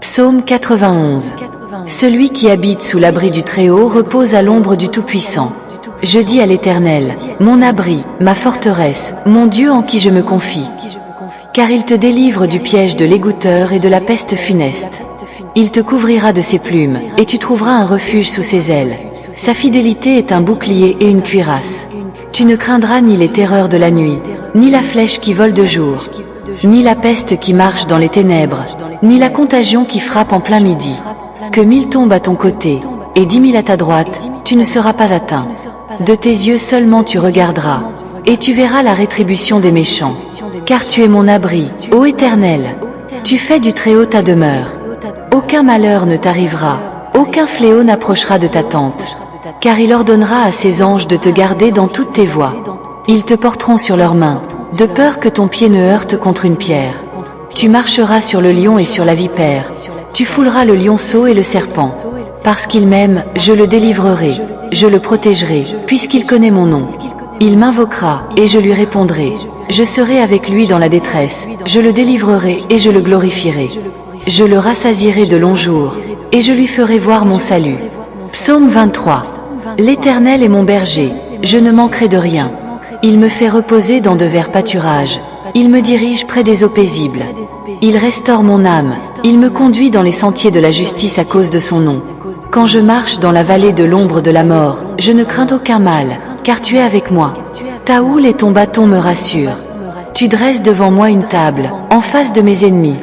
Psaume 91. Celui qui habite sous l'abri du Très-Haut repose à l'ombre du Tout-Puissant. Je dis à l'Éternel, mon abri, ma forteresse, mon Dieu en qui je me confie. Car il te délivre du piège de l'égoutteur et de la peste funeste. Il te couvrira de ses plumes, et tu trouveras un refuge sous ses ailes. Sa fidélité est un bouclier et une cuirasse. Tu ne craindras ni les terreurs de la nuit, ni la flèche qui vole de jour, ni la peste qui marche dans les ténèbres, ni la contagion qui frappe en plein midi. Que 1000 tombent à ton côté, et 10 000 à ta droite, tu ne seras pas atteint. De tes yeux seulement tu regarderas, et tu verras la rétribution des méchants. Car tu es mon abri, ô Éternel. Tu fais du Très-Haut ta demeure. Aucun malheur ne t'arrivera, aucun fléau n'approchera de ta tente. Car il ordonnera à ses anges de te garder dans toutes tes voies. Ils te porteront sur leurs mains, de peur que ton pied ne heurte contre une pierre. Tu marcheras sur le lion et sur la vipère. Tu fouleras le lionceau et le serpent. Parce qu'il m'aime, je le délivrerai, je le protégerai, puisqu'il connaît mon nom. Il m'invoquera, et je lui répondrai. Je serai avec lui dans la détresse, je le délivrerai et je le glorifierai. Je le rassasierai de longs jours, et je lui ferai voir mon salut. Psaume 23. L'Éternel est mon berger, je ne manquerai de rien. Il me fait reposer dans de verts pâturages. Il me dirige près des eaux paisibles. Il restaure mon âme. Il me conduit dans les sentiers de la justice à cause de son nom. Quand je marche dans la vallée de l'ombre de la mort, je ne crains aucun mal, car tu es avec moi. Ta houle et ton bâton me rassurent. Tu dresses devant moi une table, en face de mes ennemis.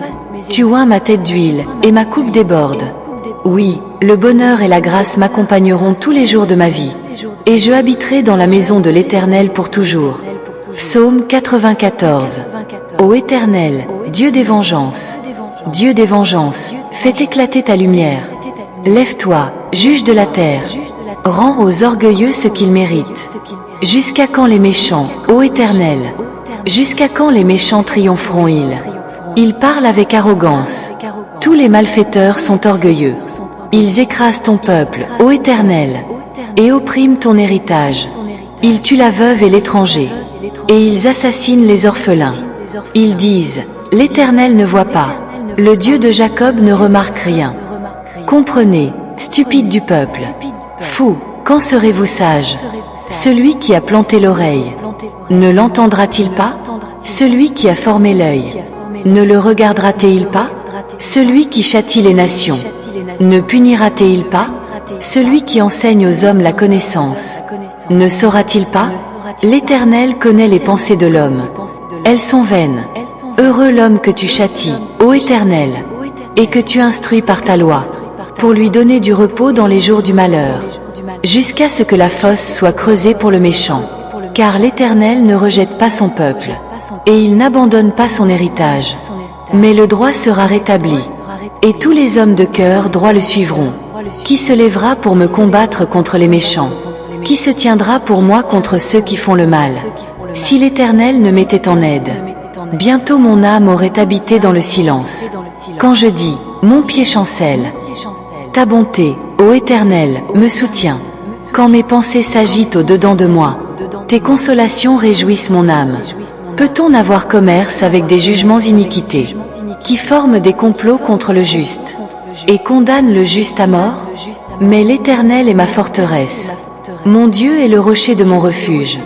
Tu oins ma tête d'huile, et ma coupe déborde. Oui, le bonheur et la grâce m'accompagneront tous les jours de ma vie. Et je habiterai dans la maison de l'Éternel pour toujours. Psaume 94. Ô Éternel, Dieu des vengeances, fais éclater ta lumière. Lève-toi, juge de la terre. Rends aux orgueilleux ce qu'ils méritent. Jusqu'à quand les méchants, ô Éternel? Jusqu'à quand les méchants triompheront-ils? Ils parlent avec arrogance. Tous les malfaiteurs sont orgueilleux. Ils écrasent ton peuple, ô Éternel, et oppriment ton héritage. Ils tuent la veuve et l'étranger, et ils assassinent les orphelins. Ils disent, l'Éternel ne voit pas, le Dieu de Jacob ne remarque rien. Comprenez, stupides du peuple. Fous, quand serez-vous sages? Celui qui a planté l'oreille, ne l'entendra-t-il pas? Celui qui a formé l'œil, ne le regardera-t-il pas? Celui qui châtie les nations, ne punira-t-il pas? Celui qui enseigne aux hommes la connaissance, ne saura-t-il pas? L'Éternel connaît les pensées de l'homme. Elles sont vaines. Heureux l'homme que tu châties, ô Éternel, et que tu instruis par ta loi, pour lui donner du repos dans les jours du malheur, jusqu'à ce que la fosse soit creusée pour le méchant. Car l'Éternel ne rejette pas son peuple, et il n'abandonne pas son héritage. Mais le droit sera rétabli, et tous les hommes de cœur droit le suivront. Qui se lèvera pour me combattre contre les méchants? Qui se tiendra pour moi contre ceux qui font le mal? Si l'Éternel ne m'était en aide, bientôt mon âme aurait habité dans le silence. Quand je dis, mon pied chancelle, ta bonté, ô Éternel, me soutient. Quand mes pensées s'agitent au-dedans de moi, tes consolations réjouissent mon âme. Peut-on avoir commerce avec des jugements iniquités, qui forment des complots contre le juste, et condamnent le juste à mort? Mais l'Éternel est ma forteresse. Mon Dieu est le rocher de mon refuge.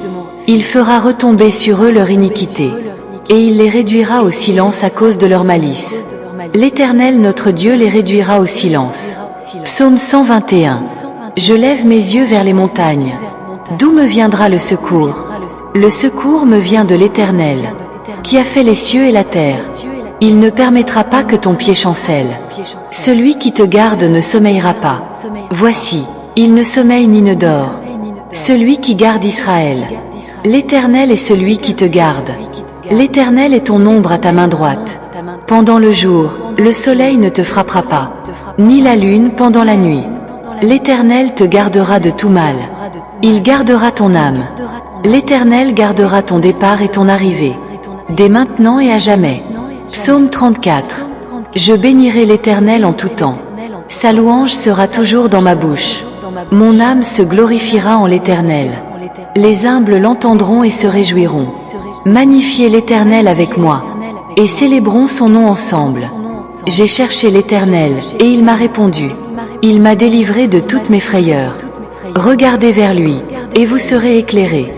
Il fera retomber sur eux leur iniquité, et il les réduira au silence à cause de leur malice. L'Éternel notre Dieu les réduira au silence. Psaume 121. Je lève mes yeux vers les montagnes. D'où me viendra le secours? Le secours me vient de l'Éternel, qui a fait les cieux et la terre. Il ne permettra pas que ton pied chancelle. Celui qui te garde ne sommeillera pas. Voici, il ne sommeille ni ne dort. Celui qui garde Israël. L'Éternel est celui qui te garde. L'Éternel est ton ombre à ta main droite. Pendant le jour, le soleil ne te frappera pas, ni la lune pendant la nuit. L'Éternel te gardera de tout mal. Il gardera ton âme. L'Éternel gardera ton départ et ton arrivée, dès maintenant et à jamais. Psaume 34. Je bénirai l'Éternel en tout temps. Sa louange sera toujours dans ma bouche. Mon âme se glorifiera en l'Éternel. Les humbles l'entendront et se réjouiront. Magnifiez l'Éternel avec moi, et célébrons son nom ensemble. J'ai cherché l'Éternel, et il m'a répondu. Il m'a délivré de toutes mes frayeurs. Regardez vers lui, et vous serez éclairés,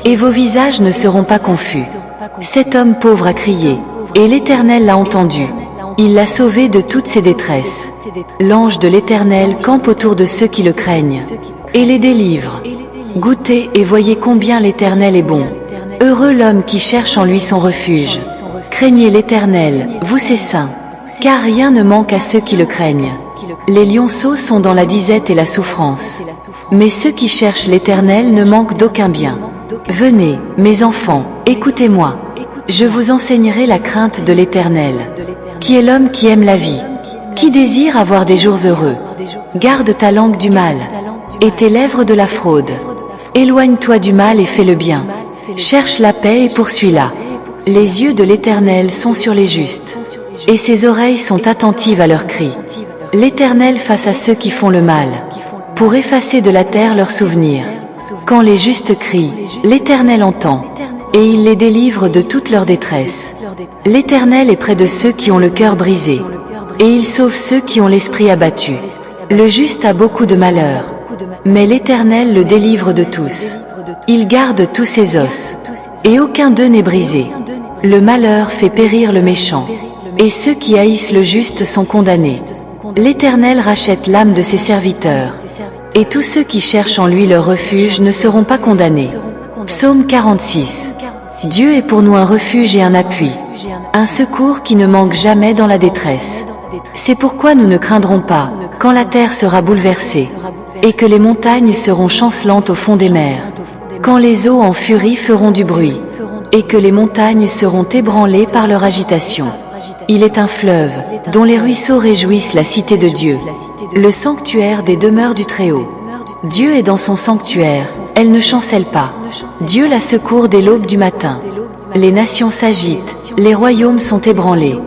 et vos visages ne seront pas confus. Cet homme pauvre a crié, et l'Éternel l'a entendu. Il l'a sauvé de toutes ses détresses. L'ange de l'Éternel campe autour de ceux qui le craignent, et les délivre. Goûtez et voyez combien l'Éternel est bon. Heureux l'homme qui cherche en lui son refuge. Craignez l'Éternel, vous ses saints, car rien ne manque à ceux qui le craignent. Les lionceaux sont dans la disette et la souffrance, mais ceux qui cherchent l'Éternel ne manquent d'aucun bien. Venez, mes enfants, écoutez-moi. Je vous enseignerai la crainte de l'Éternel. Qui est l'homme qui aime la vie? Qui désire avoir des jours heureux? Garde ta langue du mal, et tes lèvres de la fraude. Éloigne-toi du mal et fais le bien. Cherche la paix et poursuis-la. Les yeux de l'Éternel sont sur les justes, et ses oreilles sont attentives à leurs cris. L'Éternel face à ceux qui font le mal, pour effacer de la terre leurs souvenirs. Quand les justes crient, l'Éternel entend, et il les délivre de toute leur détresse. L'Éternel est près de ceux qui ont le cœur brisé, et il sauve ceux qui ont l'esprit abattu. Le juste a beaucoup de malheur, mais l'Éternel le délivre de tous. Il garde tous ses os, et aucun d'eux n'est brisé. Le malheur fait périr le méchant, et ceux qui haïssent le juste sont condamnés. L'Éternel rachète l'âme de ses serviteurs, et tous ceux qui cherchent en lui leur refuge ne seront pas condamnés. Psaume 46. Dieu est pour nous un refuge et un appui, un secours qui ne manque jamais dans la détresse. C'est pourquoi nous ne craindrons pas, quand la terre sera bouleversée, et que les montagnes seront chancelantes au fond des mers, quand les eaux en furie feront du bruit, et que les montagnes seront ébranlées par leur agitation. Il est un fleuve, dont les ruisseaux réjouissent la cité de Dieu, le sanctuaire des demeures du Très-Haut. Dieu est dans son sanctuaire, elle ne chancelle pas. Dieu la secourt dès l'aube du matin. Les nations s'agitent, les royaumes sont ébranlés.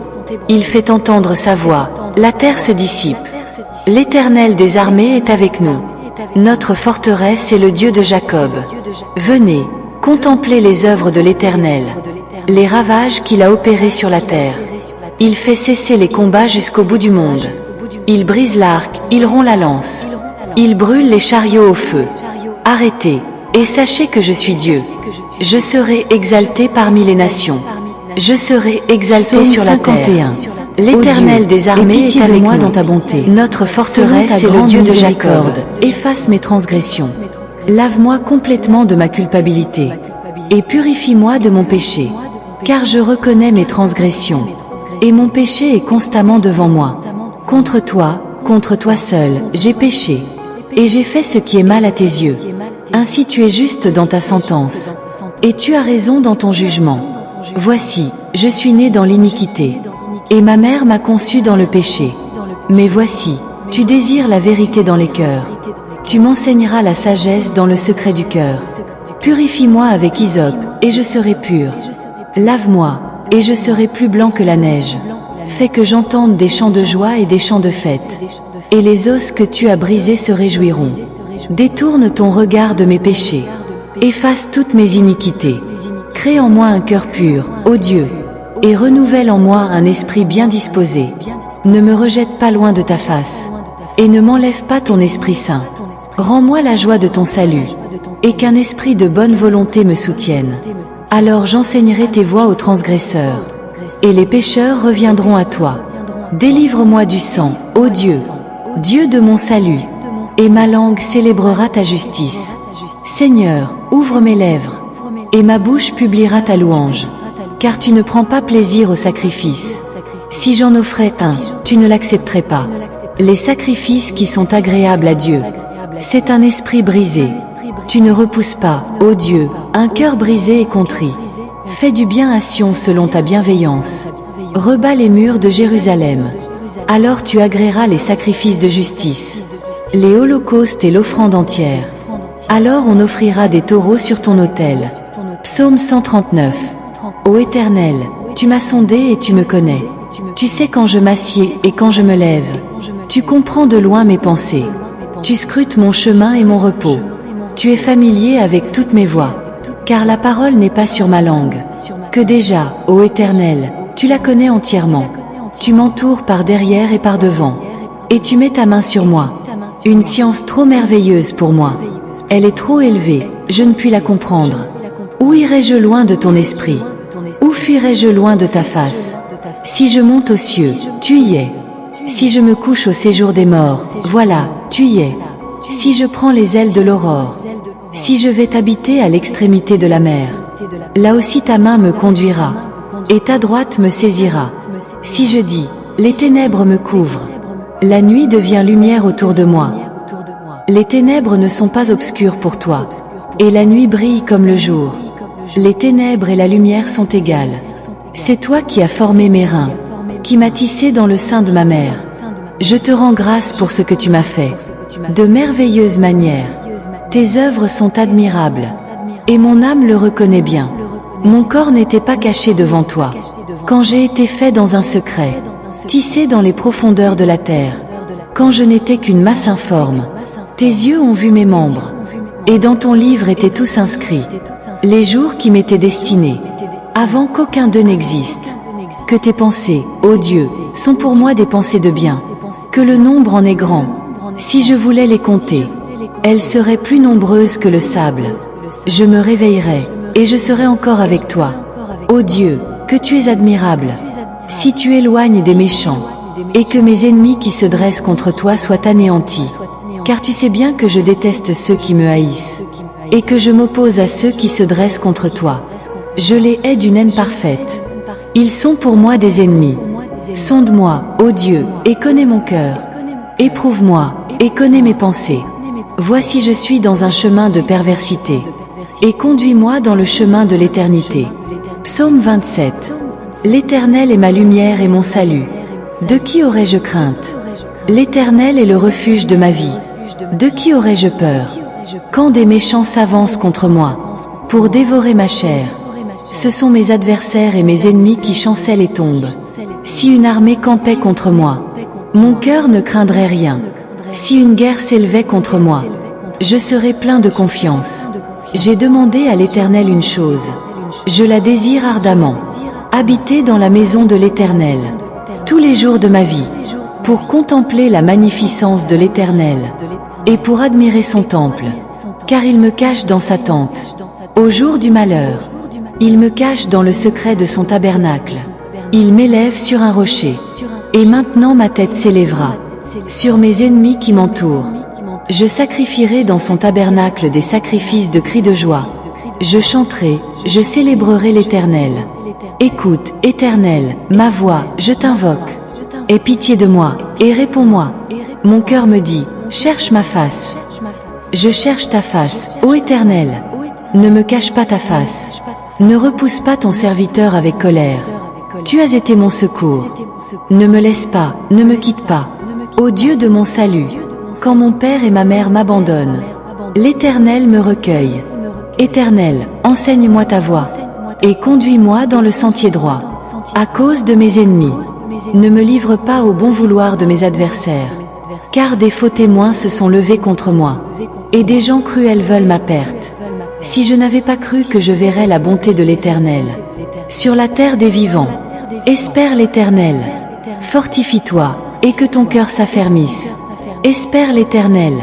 Il fait entendre sa voix, la terre se dissipe. L'Éternel des armées est avec nous. Notre forteresse est le Dieu de Jacob. Venez, contemplez les œuvres de l'Éternel, les ravages qu'il a opérés sur la terre. Il fait cesser les combats jusqu'au bout du monde. Il brise l'arc, il rompt la lance. Il brûle les chariots au feu. Arrêtez, et sachez que je suis Dieu. Je serai exalté parmi les nations. Je serai exalté sur la terre. L'Éternel des armées est avec moi dans ta bonté. Notre forteresse est le Dieu de Jacob. Efface mes transgressions. Lave-moi complètement de ma culpabilité, et purifie-moi de mon péché, car je reconnais mes transgressions, et mon péché est constamment devant moi. Contre toi seul, j'ai péché, et j'ai fait ce qui est mal à tes yeux. Ainsi tu es juste dans ta sentence, et tu as raison dans ton jugement. Voici, je suis né dans l'iniquité, et ma mère m'a conçu dans le péché. Mais voici, tu désires la vérité dans les cœurs. Tu m'enseigneras la sagesse dans le secret du cœur. Purifie-moi avec hysope, et je serai pur. Lave-moi, et je serai plus blanc que la neige. Fais que j'entende des chants de joie et des chants de fête, et les os que tu as brisés se réjouiront. Détourne ton regard de mes péchés, efface toutes mes iniquités. Crée en moi un cœur pur, ô Dieu, et renouvelle en moi un esprit bien disposé. Ne me rejette pas loin de ta face, et ne m'enlève pas ton Esprit Saint. Rends-moi la joie de ton salut, et qu'un esprit de bonne volonté me soutienne. Alors j'enseignerai tes voies aux transgresseurs, et les pécheurs reviendront à toi. Délivre-moi du sang, ô Dieu, Dieu de mon salut, et ma langue célébrera ta justice. Seigneur, ouvre mes lèvres, et ma bouche publiera ta louange, car tu ne prends pas plaisir au sacrifice. Si j'en offrais un, tu ne l'accepterais pas. Les sacrifices qui sont agréables à Dieu, c'est un esprit brisé. Tu ne repousses pas, ô Dieu, un cœur brisé et contrit. Fais du bien à Sion selon ta bienveillance. Rebats les murs de Jérusalem. Alors tu agréeras les sacrifices de justice, les holocaustes et l'offrande entière. Alors on offrira des taureaux sur ton autel. Psaume 139. Ô Éternel, tu m'as sondé et tu me connais. Tu sais quand je m'assieds et quand je me lève. Tu comprends de loin mes pensées. Tu scrutes mon chemin et mon repos. Tu es familier avec toutes mes voies, car la parole n'est pas sur ma langue. Que déjà, ô Éternel, tu la connais entièrement. Tu m'entoures par derrière et par devant. Et tu mets ta main sur moi. Une science trop merveilleuse pour moi. Elle est trop élevée, je ne puis la comprendre. Où irai-je loin de ton esprit? Où fuirai-je loin de ta face? Si je monte aux cieux, tu y es. Si je me couche au séjour des morts, voilà, tu y es. Si je prends les ailes de l'aurore, si je vais t'habiter à l'extrémité de la mer, là aussi ta main me conduira, et ta droite me saisira. Si je dis, les ténèbres me couvrent, la nuit devient lumière autour de moi. Les ténèbres ne sont pas obscures pour toi, et la nuit brille comme le jour. Les ténèbres et la lumière sont égales. C'est toi qui as formé mes reins, qui m'as tissé dans le sein de ma mère. Je te rends grâce pour ce que tu m'as fait, de merveilleuses manières. Tes œuvres sont admirables, et mon âme le reconnaît bien. Mon corps n'était pas caché devant toi, quand j'ai été fait dans un secret, tissé dans les profondeurs de la terre, quand je n'étais qu'une masse informe. Tes yeux ont vu mes membres, et dans ton livre étaient tous inscrits, les jours qui m'étaient destinés, avant qu'aucun d'eux n'existe. Que tes pensées, ô Dieu, sont pour moi des pensées de bien, que le nombre en est grand. Si je voulais les compter, elles seraient plus nombreuses que le sable. Je me réveillerais, et je serais encore avec toi. Ô Dieu, que tu es admirable. Si tu éloignes des méchants, et que mes ennemis qui se dressent contre toi soient anéantis, car tu sais bien que je déteste ceux qui me haïssent, et que je m'oppose à ceux qui se dressent contre toi. Je les hais d'une haine parfaite. Ils sont pour moi des ennemis. Sonde-moi, ô Dieu, et connais mon cœur. Éprouve-moi, et connais mes pensées. Voici je suis dans un chemin de perversité, et conduis-moi dans le chemin de l'éternité. Psaume 27. L'Éternel est ma lumière et mon salut. De qui aurais-je crainte? L'Éternel est le refuge de ma vie. De qui aurais-je peur? Quand des méchants s'avancent contre moi, pour dévorer ma chair, ce sont mes adversaires et mes ennemis qui chancellent et tombent. Si une armée campait contre moi, mon cœur ne craindrait rien. Si une guerre s'élevait contre moi, je serais plein de confiance. J'ai demandé à l'Éternel une chose. Je la désire ardemment. Habiter dans la maison de l'Éternel, tous les jours de ma vie, pour contempler la magnificence de l'Éternel, et pour admirer son temple, car il me cache dans sa tente. Au jour du malheur, il me cache dans le secret de son tabernacle. Il m'élève sur un rocher, et maintenant ma tête s'élèvera sur mes ennemis qui m'entourent. Je sacrifierai dans son tabernacle des sacrifices de cris de joie. Je chanterai, je célébrerai l'Éternel. Écoute, Éternel, ma voix, je t'invoque. Aie pitié de moi, et réponds-moi. Mon cœur me dit, cherche ma face. Je cherche ta face, ô Éternel. Ne me cache pas ta face. Ne repousse pas ton serviteur avec colère. Tu as été mon secours. Ne me laisse pas, ne me quitte pas. Ô Dieu de mon salut, quand mon père et ma mère m'abandonnent, l'Éternel me recueille. Éternel, enseigne-moi ta voie, et conduis-moi dans le sentier droit. À cause de mes ennemis, ne me livre pas au bon vouloir de mes adversaires, car des faux témoins se sont levés contre moi, et des gens cruels veulent ma perte. Si je n'avais pas cru que je verrais la bonté de l'Éternel sur la terre des vivants, espère l'Éternel, fortifie-toi, et que ton cœur s'affermisse. Espère l'Éternel,